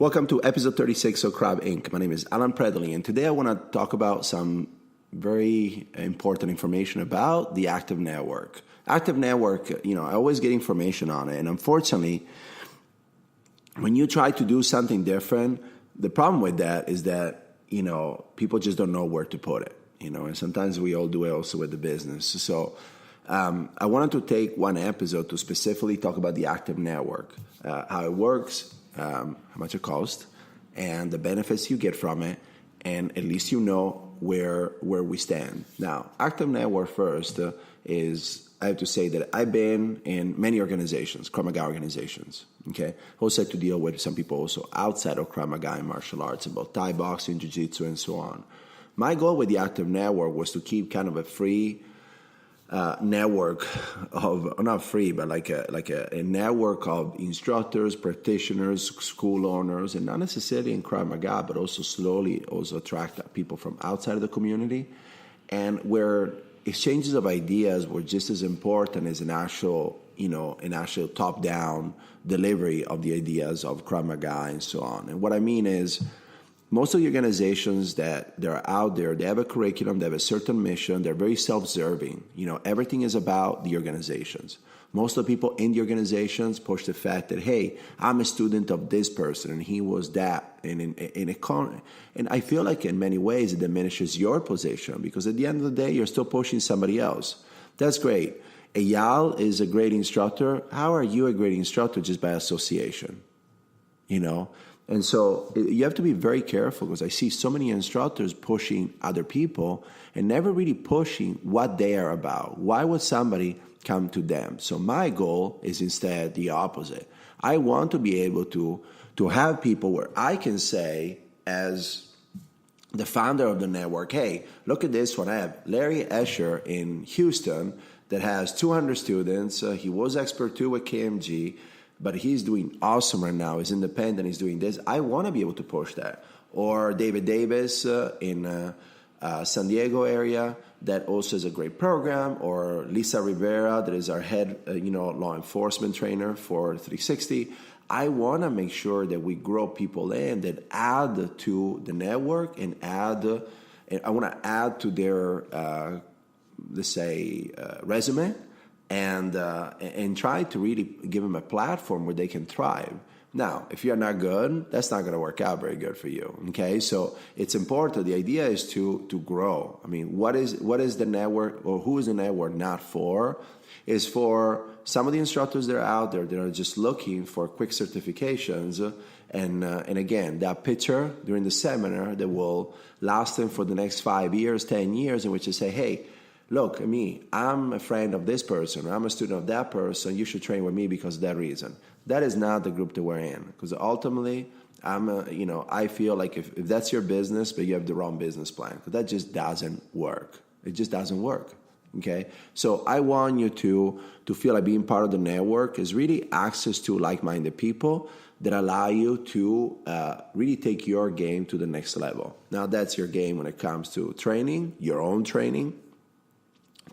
Welcome to episode 36 of Crab Inc. My name is Alan Predley, and today I want to talk about some very important information about the Active Network. Active Network, I always get information on it, and unfortunately, when you try to do something different, the problem with that is that, people just don't know where to put it, and sometimes we all do it also with the business. So I wanted to take one episode to specifically talk about the Active Network, how it works, how much it costs, and the benefits you get from it, and at least you know where we stand. Now, Active Network first is, I have to say that I've been in many organizations, Krav Maga organizations, okay? Also had to deal with some people also outside of Krav Maga and martial arts, about Thai boxing, jiu-jitsu, and so on. My goal with the Active Network was to keep kind of a free network of, not free, but like a network of instructors, practitioners, school owners, and not necessarily in Krav Maga, but also slowly also attract people from outside of the community, and where exchanges of ideas were just as important as an actual top-down delivery of the ideas of Krav Maga and so on. And what I mean is, most of the organizations that are out there, they have a curriculum, they have a certain mission, they're very self-serving. Everything is about the organizations. Most of the people in the organizations push the fact that, hey, I'm a student of this person, and he was that. And I feel like in many ways it diminishes your position, because at the end of the day, you're still pushing somebody else. That's great. Eyal is a great instructor. How are you a great instructor just by association? And so you have to be very careful, because I see so many instructors pushing other people and never really pushing what they are about. Why would somebody come to them? So my goal is instead the opposite. I want to be able to have people where I can say, as the founder of the network, hey, look at this one. I have Larry Escher in Houston that has 200 students. He was expert too at KMG. But he's doing awesome right now. He's independent. He's doing this. I want to be able to push that. Or David Davis in San Diego area that also is a great program. Or Lisa Rivera that is our head, law enforcement trainer for 360. I want to make sure that we grow people in that add to the network and I want to add to their, resume. And try to really give them a platform where they can thrive. Now, if you're not good, that's not going to work out very good for you. Okay, so it's important. The idea is to grow. I mean, what is the network, or who is the network not for? Is for some of the instructors that are out there that are just looking for quick certifications. And again, that picture during the seminar that will last them for the next 5 years, 10 years, in which they say, hey, look, I'm a friend of this person, or I'm a student of that person, you should train with me because of that reason. That is not the group that we're in, because ultimately, I feel like if that's your business, but you have the wrong business plan, because that just doesn't work. It just doesn't work, okay? So I want you to feel like being part of the network is really access to like-minded people that allow you to really take your game to the next level. Now, that's your game when it comes to training, your own training,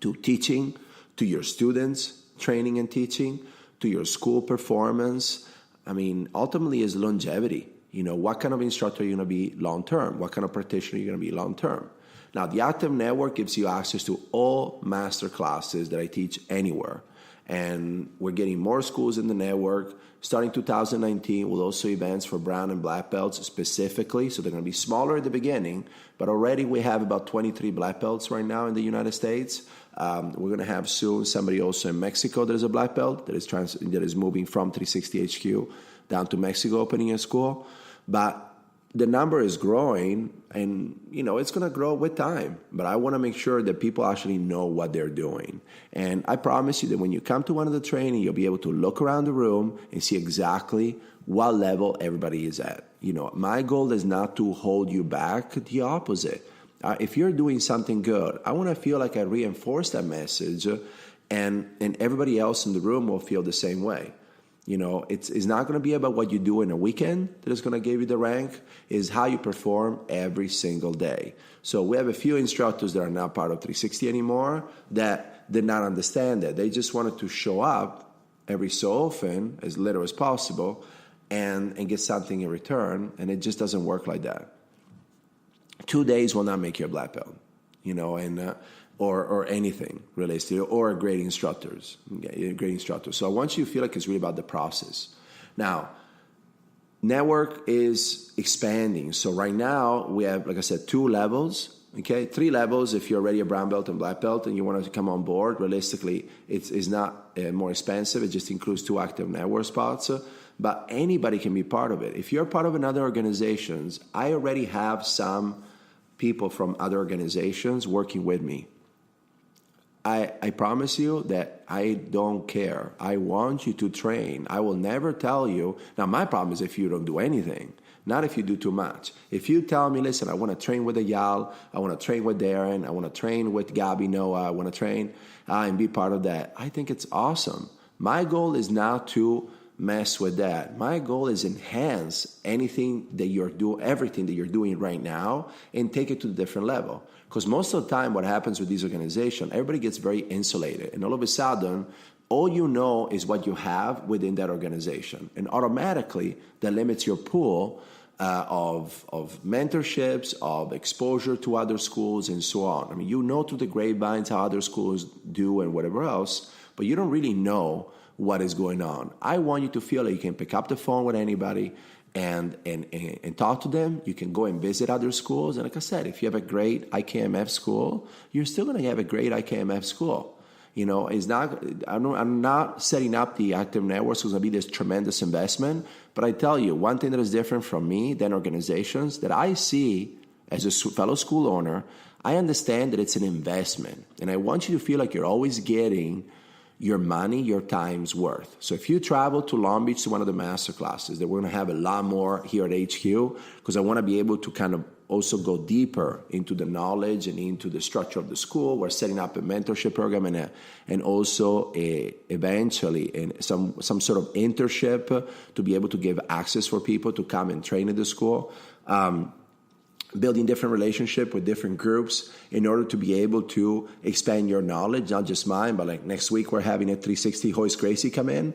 to teaching, to your students, training and teaching, to your school performance. Ultimately is longevity. What kind of instructor are you going to be long-term? What kind of practitioner are you going to be long-term? Now, the Active Network gives you access to all master classes that I teach anywhere. And we're getting more schools in the network. Starting 2019, we'll also events for brown and black belts specifically. So they're going to be smaller at the beginning, but already we have about 23 black belts right now in the United States. We're going to have soon somebody also in Mexico that is a black belt that is moving from 360 HQ down to Mexico, opening a school. But the number is growing, and it's going to grow with time. But I want to make sure that people actually know what they're doing. And I promise you that when you come to one of the training, you'll be able to look around the room and see exactly what level everybody is at. My goal is not to hold you back. The opposite. If you're doing something good, I want to feel like I reinforce that message, and everybody else in the room will feel the same way. It's not going to be about what you do in a weekend that is going to give you the rank. Is how you perform every single day. So we have a few instructors that are not part of 360 anymore that did not understand that. They just wanted to show up every so often, as little as possible, and get something in return, and it just doesn't work like that. 2 days will not make you a black belt, and or anything related to, or great instructors, great instructors. So I want you to feel like it's really about the process. Now, network is expanding. So right now we have, like I said, 2 levels. Okay, 3 levels if you're already a brown belt and black belt and you want to come on board. Realistically, it's not more expensive. It just includes 2 active network spots. But anybody can be part of it. If you're part of another organizations, I already have some people from other organizations working with me. I promise you that I don't care. I want you to train. I will never tell you. Now, my problem is if you don't do anything, not if you do too much. If you tell me, listen, I want to train with Eyal, I want to train with Darren, I want to train with Gabi Noah, I want to train and be part of that, I think it's awesome. My goal is not to mess with that. My goal is enhance anything that you're doing, everything that you're doing right now, and take it to a different level. Because most of the time what happens with these organizations, everybody gets very insulated. And all of a sudden, all you know is what you have within that organization. And automatically, that limits your pool of mentorships, of exposure to other schools, and so on. I mean, you know through the grapevines how other schools do and whatever else, but you don't really know what is going on. I want you to feel like you can pick up the phone with anybody and talk to them. You can go and visit other schools. And like I said, if you have a great IKMF school, you're still going to have a great IKMF school. It's not. I'm not setting up the active networks. It's going to be this tremendous investment. But I tell you, one thing that is different from me than organizations that I see as a fellow school owner, I understand that it's an investment, and I want you to feel like you're always getting your money, your time's worth. So if you travel to Long Beach to one of the master classes, that we're going to have a lot more here at HQ, because I want to be able to kind of also go deeper into the knowledge and into the structure of the school. We're setting up a mentorship program and also eventually some sort of internship to be able to give access for people to come and train at the school. Building different relationship with different groups in order to be able to expand your knowledge, not just mine, but like next week we're having a 360 Hoist Gracie come in,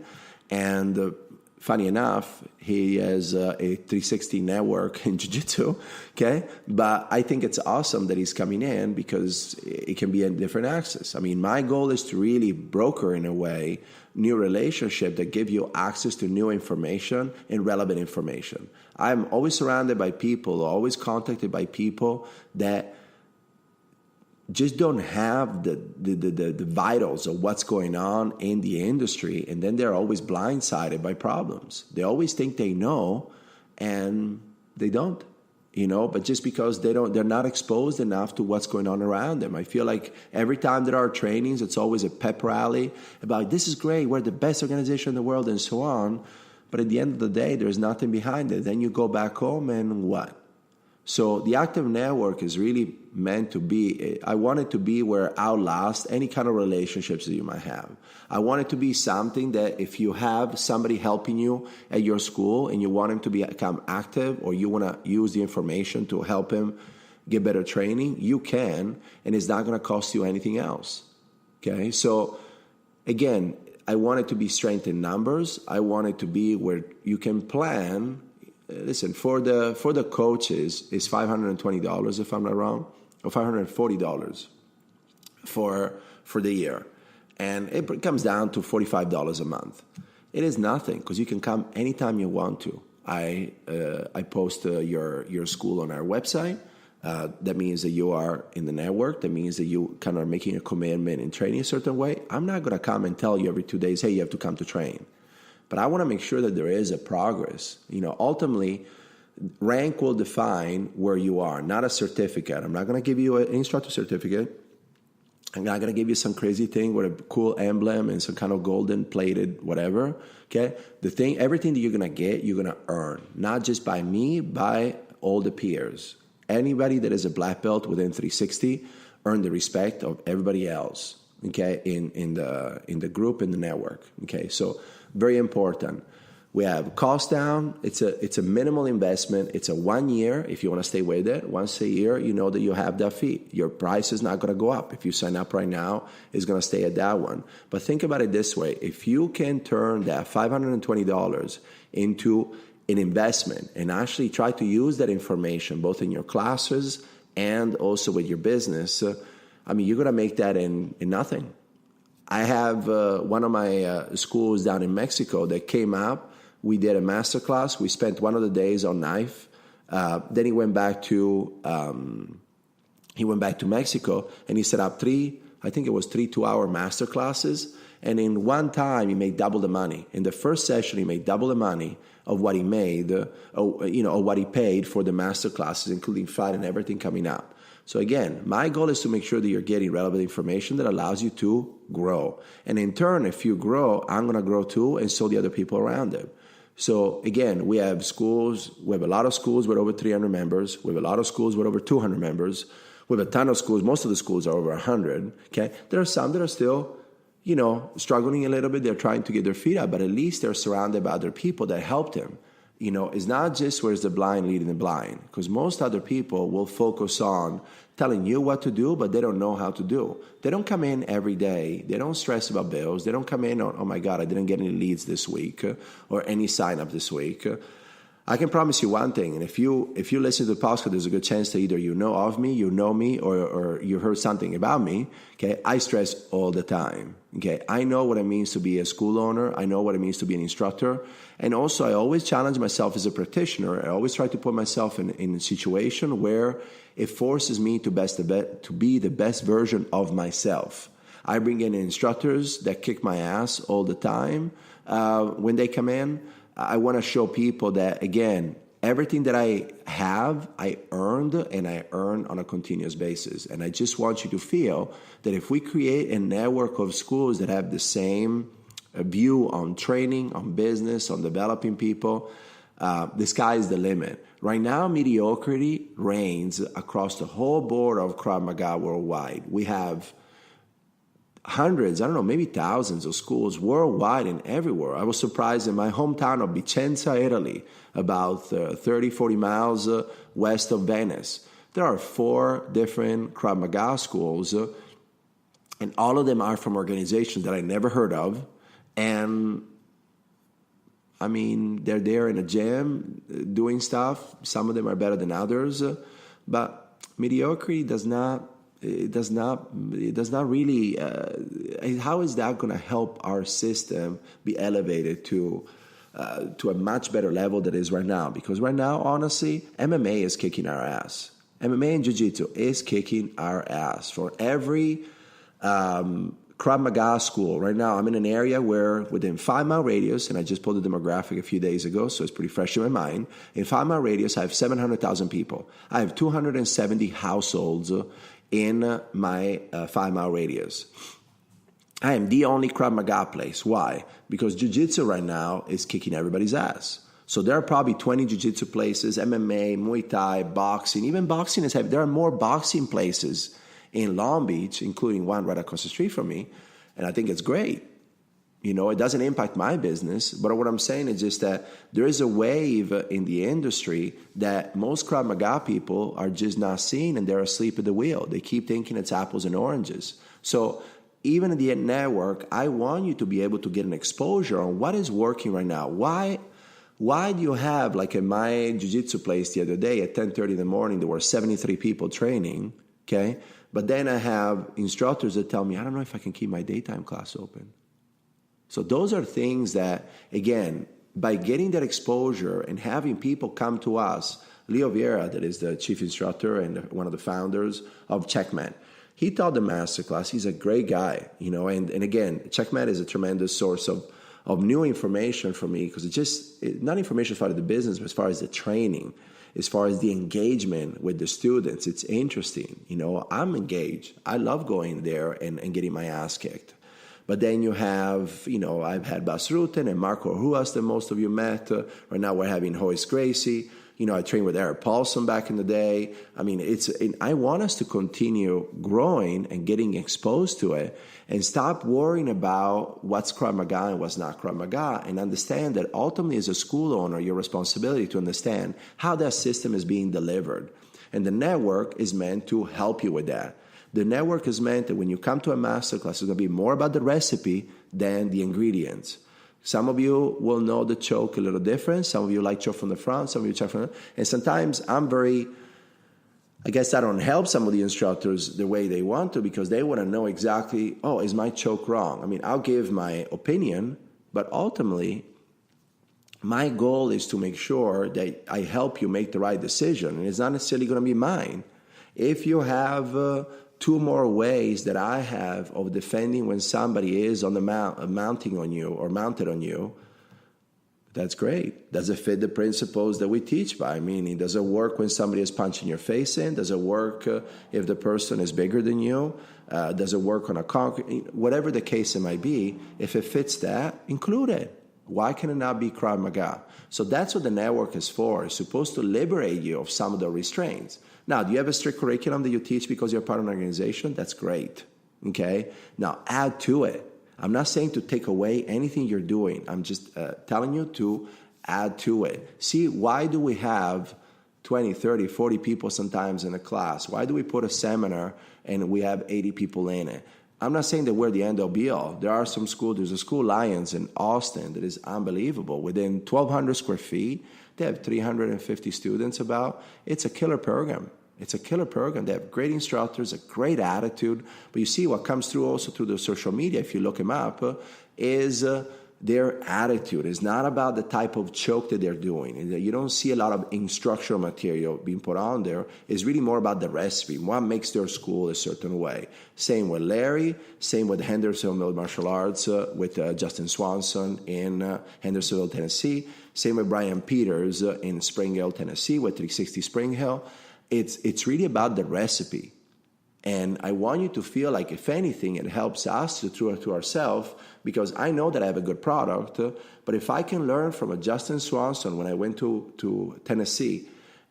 and funny enough, he has a 360 network in jiu-jitsu, okay? But I think it's awesome that he's coming in because it can be a different access. I mean, my goal is to really broker, in a way, new relationship that give you access to new information and relevant information. I'm always surrounded by people, always contacted by people that just don't have the vitals of what's going on in the industry, and then they're always blindsided by problems. They always think they know, and they don't, but just because they're not exposed enough to what's going on around them. I feel like every time there are trainings, it's always a pep rally about this is great, we're the best organization in the world, and so on. But at the end of the day, there's nothing behind it. Then you go back home and what? So the active network is really meant to be, I want it to be where outlast any kind of relationships that you might have. I want it to be something that if you have somebody helping you at your school and you want him to become active, or you want to use the information to help him get better training, you can, and it's not going to cost you anything else. Okay? So again, I want it to be strength in numbers. I want it to be where you can plan. Listen, for the coaches, it's $520 if I'm not wrong, or $540 for the year, and it comes down to $45 a month. It is nothing because you can come anytime you want to. I post your school on our website. That means that you are in the network. That means that you kind of are making a commitment and training a certain way. I'm not going to come and tell you every 2 days, hey, you have to come to train. But I want to make sure that there is a progress. Ultimately, rank will define where you are, not a certificate. I'm not going to give you an instructor certificate. I'm not going to give you some crazy thing with a cool emblem and some kind of golden plated whatever. Okay? Everything that you're going to get, you're going to earn, not just by me, by all the peers. Anybody that is a black belt within 360 earn the respect of everybody else. Okay, in the group, in the network. Okay, so very important. We have cost down. It's a minimal investment. It's a 1 year. If you want to stay with it, once a year, you know that you have that fee. Your price is not going to go up. If you sign up right now, it's going to stay at that one. But think about it this way. If you can turn that $520 into an investment and actually try to use that information both in your classes and also with your business, you're going to make that in nothing. I have one of my schools down in Mexico that came up. We did a master class. We spent one of the days on knife. Then he went back to Mexico, and he set up three 2-hour master classes. And in one time, he made double the money. In the first session, he made double the money of what he made, or what he paid for the master classes, including flight and everything coming out. So again, my goal is to make sure that you're getting relevant information that allows you to grow. And in turn, if you grow, I'm going to grow too, and so the other people around them. So again, we have schools. We have a lot of schools with over 300 members. We have a lot of schools with over 200 members. We have a ton of schools. Most of the schools are over 100. Okay, there are some that are still, struggling a little bit. They're trying to get their feet up, but at least they're surrounded by other people that help them. It's not just where's the blind leading the blind, because most other people will focus on telling you what to do, but they don't know how to do. They don't come in every day. They don't stress about bills. They don't come in, oh my God, I didn't get any leads this week or any sign up this week. I can promise you one thing, and if you listen to the podcast, there's a good chance that either you know of me, you know me, or you heard something about me. Okay, I stress all the time. Okay, I know what it means to be a school owner. I know what it means to be an instructor, and also I always challenge myself as a practitioner. I always try to put myself in a situation where it forces me to be the best version of myself. I bring in instructors that kick my ass all the time when they come in. I want to show people that, again, everything that I have, I earned, and I earn on a continuous basis. And I just want you to feel that if we create a network of schools that have the same view on training, on business, on developing people, the sky is the limit. Right now, mediocrity reigns across the whole board of Krav Maga worldwide. We have hundreds, maybe thousands of schools worldwide and everywhere. I was surprised in my hometown of Vicenza, Italy, about 30, 40 miles west of Venice. There are 4 different Krav Maga schools, and all of them are from organizations that I never heard of. And they're there in a gym doing stuff. Some of them are better than others, but mediocrity does not really, how is that going to help our system be elevated to a much better level than it is right now? Because right now, honestly, MMA is kicking our ass. MMA and Jiu-Jitsu is kicking our ass. For every Krav Maga school, right now I'm in an area where within 5-mile radius, and I just pulled the demographic a few days ago, so it's pretty fresh in my mind. In 5-mile radius, I have 700,000 people. I have 270 households in my 5-mile radius. I am the only Krav Maga place. Why? Because Jiu-Jitsu right now is kicking everybody's ass. So there are probably 20 Jiu-Jitsu places, MMA, Muay Thai, boxing. Even boxing is heavy. There are more boxing places in Long Beach, including one right across the street from me. And I think it's great. It doesn't impact my business, but what I'm saying is just that there is a wave in the industry that most Krav Maga people are just not seeing, and they're asleep at the wheel. They keep thinking it's apples and oranges. So even in the network, I want you to be able to get an exposure on what is working right now. Why do you have, like in my jiu-jitsu place the other day at 10:30 in the morning, there were 73 people training, okay? But then I have instructors that tell me, I don't know if I can keep my daytime class open. So those are things that, again, by getting that exposure and having people come to us, Leo Vieira, that is the chief instructor and one of the founders of Checkmat, he taught the masterclass. He's a great guy, and again, Checkmat is a tremendous source of new information for me, because it's not information as far as the business, but as far as the training, as far as the engagement with the students. It's interesting. I'm engaged. I love going there and getting my ass kicked. But then you have, I've had Bas Rutten and Marco Ruas that most of you met. Right now we're having Horace Gracie. I trained with Eric Paulson back in the day. I mean, I want us to continue growing and getting exposed to it and stop worrying about what's Krav Maga and what's not Krav Maga, and understand that ultimately as a school owner, your responsibility to understand how that system is being delivered. And the network is meant to help you with that. The network is meant that when you come to a masterclass, it's going to be more about the recipe than the ingredients. Some of you will know the choke a little different. Some of you like choke from the front. Some of you choke from the front. And sometimes I guess I don't help some of the instructors the way they want to, because they want to know exactly, is my choke wrong? I mean, I'll give my opinion, but ultimately, my goal is to make sure that I help you make the right decision. And it's not necessarily going to be mine. If you have two more ways that I have of defending when somebody is on the mounting on you or mounted on you, that's great. Does it fit the principles that we teach by? Meaning, does it work when somebody is punching your face in? Does it work if the person is bigger than you? Does it work on a concrete? Whatever the case it might be, if it fits that, include it. Why can it not be Krav Maga? So that's what the network is for. It's supposed to liberate you of some of the restraints. Now, do you have a strict curriculum that you teach because you're part of an organization? That's great, okay? Now, add to it. I'm not saying to take away anything you're doing. I'm just telling you to add to it. See, why do we have 20, 30, 40 people sometimes in a class? Why do we put a seminar and we have 80 people in it? I'm not saying that we're the end-all be-all. There are some schools. There's a school, Lions, in Austin, that is unbelievable. Within 1,200 square feet, they have 350 students about. It's a killer program. It's a killer program. They have great instructors, a great attitude. But you see what comes through also through the social media, if you look them up, is their attitude. It's not about the type of choke that they're doing. You don't see a lot of instructional material being put on there. It's really more about the recipe, what makes their school a certain way. Same with Larry, same with Hendersonville Martial Arts, with Justin Swanson in Hendersonville, Tennessee. Same with Brian Peters in Spring Hill, Tennessee, with 360 Spring Hill. It's really about the recipe. And I want you to feel like, if anything, it helps us to ourselves, because I know that I have a good product, but if I can learn from a Justin Swanson when I went to Tennessee,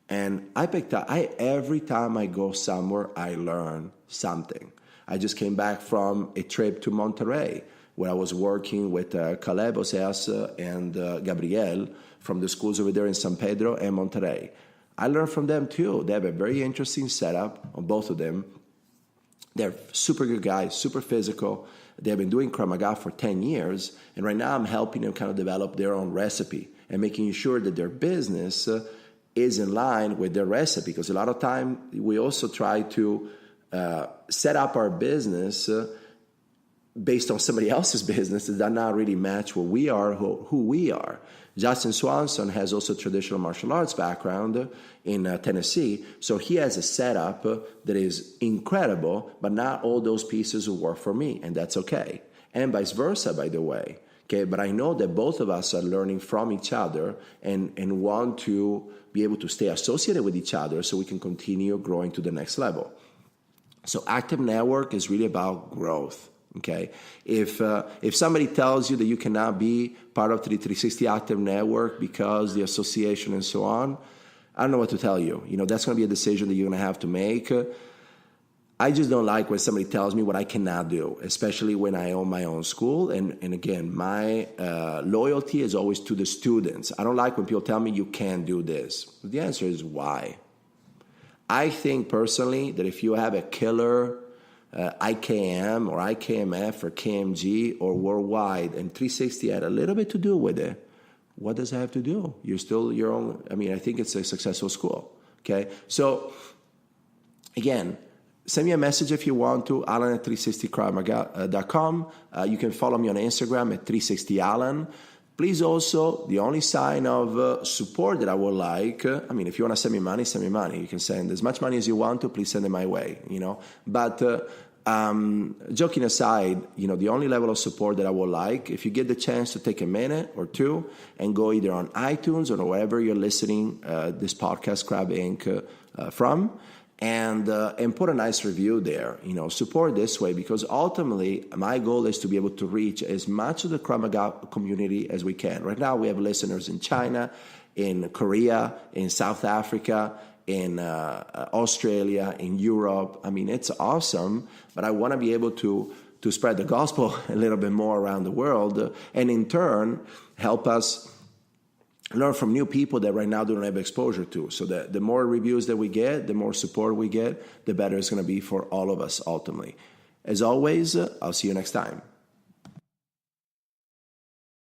and I picked up, every time I go somewhere, I learn something. I just came back from a trip to Monterrey, where I was working with Caleb Oseas and Gabriel from the schools over there in San Pedro and Monterrey. I learned from them too. They have a very interesting setup on both of them. They're super good guys, super physical. They've been doing Krav Maga for 10 years, and right now I'm helping them kind of develop their own recipe and making sure that their business is in line with their recipe, because a lot of time we also try to set up our business based on somebody else's business that does not really match what we are, who we are. Justin Swanson has also traditional martial arts background in Tennessee, so he has a setup that is incredible, but not all those pieces will work for me, and that's okay. And vice versa, by the way. Okay, but I know that both of us are learning from each other and want to be able to stay associated with each other so we can continue growing to the next level. So Active Network is really about growth. Okay, if somebody tells you that you cannot be part of the 360 Active Network because the association and so on, I don't know what to tell you. That's going to be a decision that you're going to have to make. I just don't like when somebody tells me what I cannot do, especially when I own my own school. And again, my loyalty is always to the students. I don't like when people tell me you can't do this. The answer is why. I think personally that if you have a killer IKM or IKMF or KMG or worldwide, and 360 had a little bit to do with it, what does it have to do? You're still your own. I think it's a successful school. Okay, so again, send me a message if you want to, Alan at 360kravmaga.com. You can follow me on Instagram at 360alan. Please also, the only sign of support that I would like, if you want to send me money, send me money. You can send as much money as you want to. Please send it my way, But joking aside, the only level of support that I would like, if you get the chance to take a minute or two and go either on iTunes or wherever you're listening this podcast, Crab Inc., from, and put a nice review there. Support this way, because ultimately my goal is to be able to reach as much of the Krav Maga community as we can. Right now we have listeners in China, in Korea, in South Africa, in Australia, in Europe. I mean, it's awesome, but I want to be able to spread the gospel a little bit more around the world, and in turn help us learn from new people that right now don't have exposure to. So the more reviews that we get, the more support we get, the better it's going to be for all of us ultimately. As always, I'll see you next time.